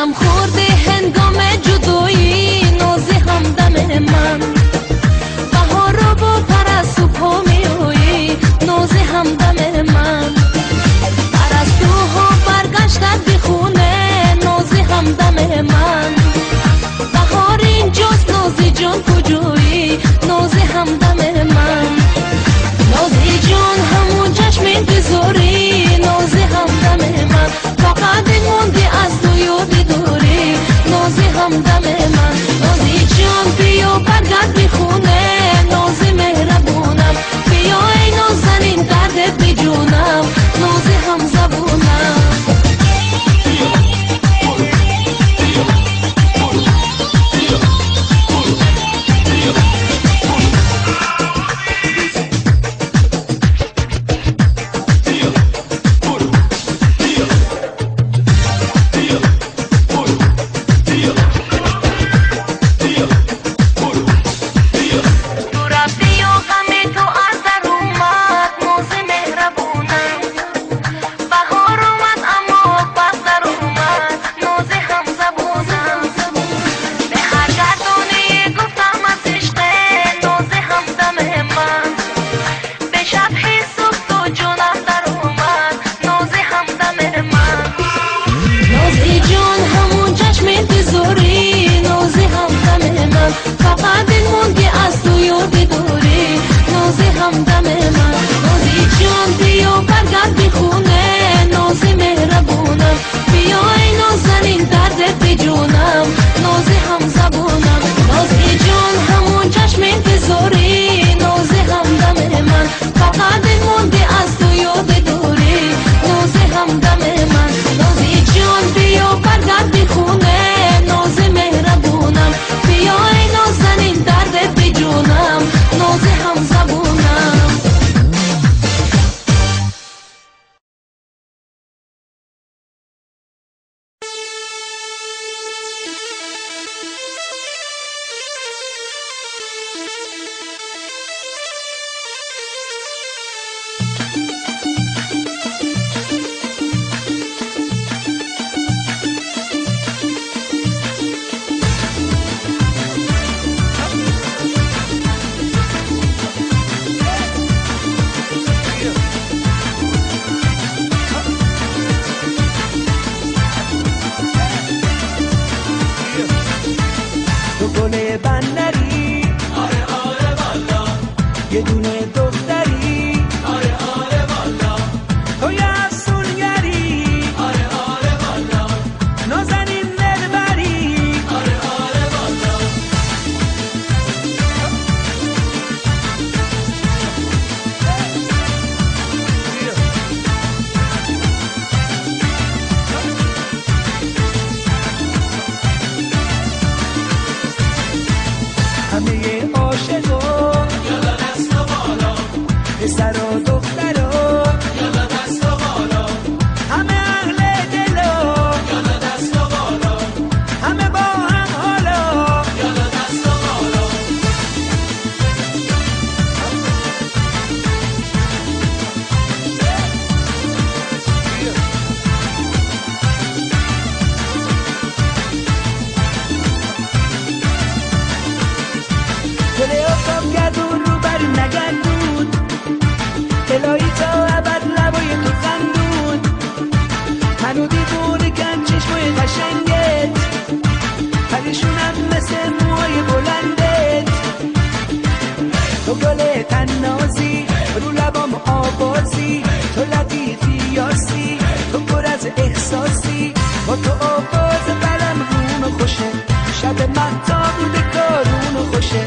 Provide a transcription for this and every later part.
غم خورده هنگام جدایی، ناز همدم من. بهار رو با پر از صبح ها میایی، ناز همدم من. پرستوها برگشتن به خونه، ناز همدم من. بهار اینجاست نازی جان کجایی، ناز همدم من. نازی جان همون چشم انتظاری، ناز همدم من. فقط این مونده از تو یادی دوری، ناز همدم من. نازی جان بیا برگرد به خونه، ناز مهربونم. بیا ای نازنین دردت به جونم، ناز همزبونم. فقط این مونده از تو یادی دوری، ناز همدم من. نازی جان بیا برگرد به خونه، ناز مهربونم. بیا ای نازنین دردت به جونم، ناز همزبونم. نازی جان همون چشم انتظاری، ناز همدم من. فقط این مونده از تو یادی دوری، ناز همدم من. نازی جان بیا برگرد به خونه، ناز مهربونم. بیا ای نازنین دردت به جونم، ناز همزبونم. یه دونه دختری، آره آره والا، تو یه افسونگری، آره آره والا، نازنین دلبری، آره آره والا. همه عاشقا پسر و دخترا، یالا دست و بالا. همه اهل دلا، یالا دست و بالا. همه با هم حالا، یالا دست و بالا. گله افتاب گردون رو بر نگردون، الهی تا ابد لبای تو خندون. منو دیوونه کن چشمای قشنگت، پریشونم مثل موهای بلندت. تو گل تنازی، رو لبام آوازی، تو لطیفی یاسی، تو پر از احساسی. با تو آواز برم رون خوشه، شب مهتاب به کارون خوشه.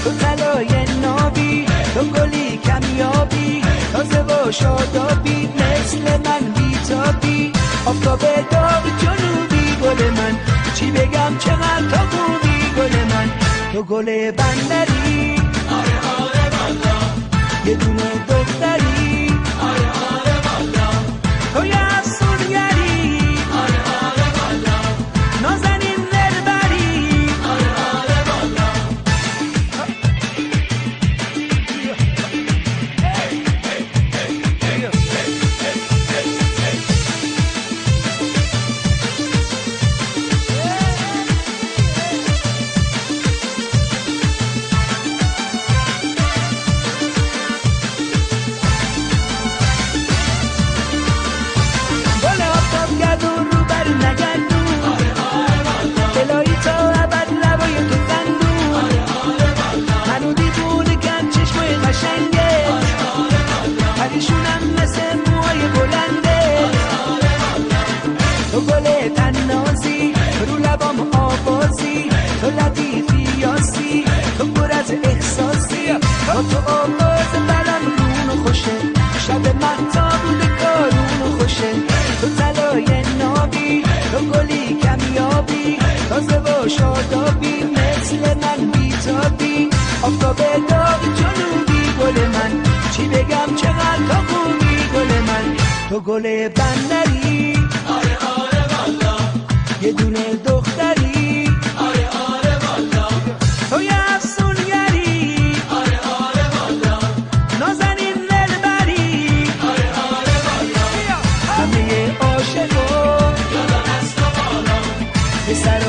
تو طلای نابی، تو گلی کمیابی، تازه و شادابی، مثل من بیتابی. آفتاب داغ جنوبی گل من، چی بگم چقدر تا خوبی گل من. تو گل بندری، آره آره والا، یه دونه دختری، آره آره والا، تو یه افسونگری، آره آره والا، نازنین دلبری، آره آره والا. با تو آواز بلم رونو خوشه شب مهتاب بوده کارونو خوشه تو طلای نابی تو گلی کمیابی تازه و شادابی مثل من بیتابی آفتاب داغ جنوبی گل من چی بگم چقدر تو خوبی گل من تو گل بندری آره آره والا یه دونه دختری آره آره والا تو یه افسونگری آره آره والا نازنین دلبری آره آره والا همه عاشقا یادم از تو بالا پسر